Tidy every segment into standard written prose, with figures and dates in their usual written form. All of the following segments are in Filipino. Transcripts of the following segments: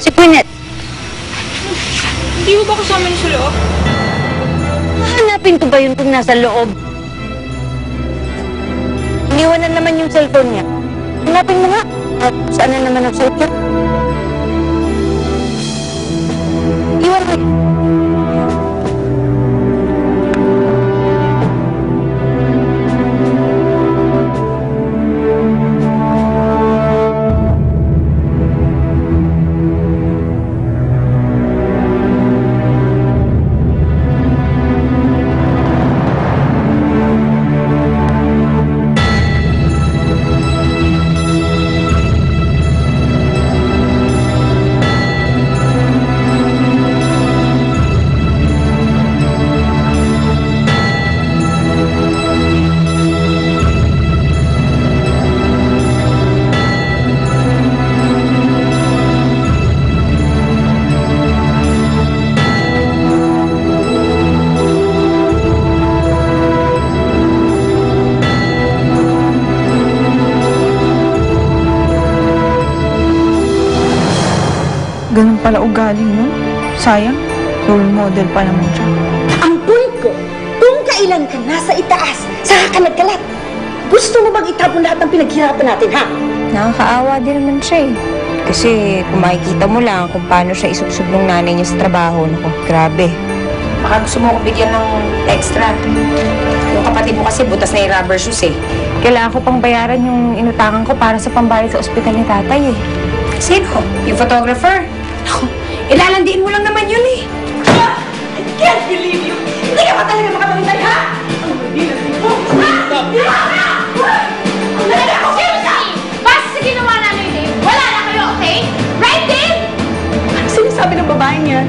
Si Quinette. Hindi mo ba kasama niyo sa loob? Hahanapin ko ba yun kung nasa loob? Iniwan na naman yung cellphone niya. Hanapin mo nga. At saan na naman ang suot niya? Iwan mo. Ganun pala ugali nun. Sayang, role model pa naman siya. Ang point ko, kung kailan ka nasa itaas, saka ka nagkalat. Gusto mo bang itapon lahat ng pinaghirapan natin, ha? Nakakaawa din naman siya eh. Kasi kung makikita mo lang kung paano siya isubsob ng nanay niya sa trabaho, naku, grabe. Baka gusto mo akong bigyan ng extra. Yung kapatid mo kasi butas na yung rubber shoes eh. Kailangan ko pang bayaran yung inutangan ko para sa pambayad sa ospital ni tatay eh. Sino? Yung photographer? Naku, ilalandiin mo lang naman yun eh. I can't believe you! Hindi ka ba talaga makapagintay, ha? Ang mabilas mo! Ha? Ang talaga ako! Basta sa ginawa namin, Dave, wala na kayo, okay? Right, Dave? Ano sinasabi ng babae niya?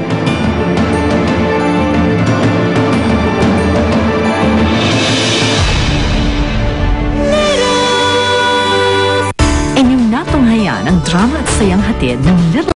Inyong natunghayan ang drama at sayang hatid ng Little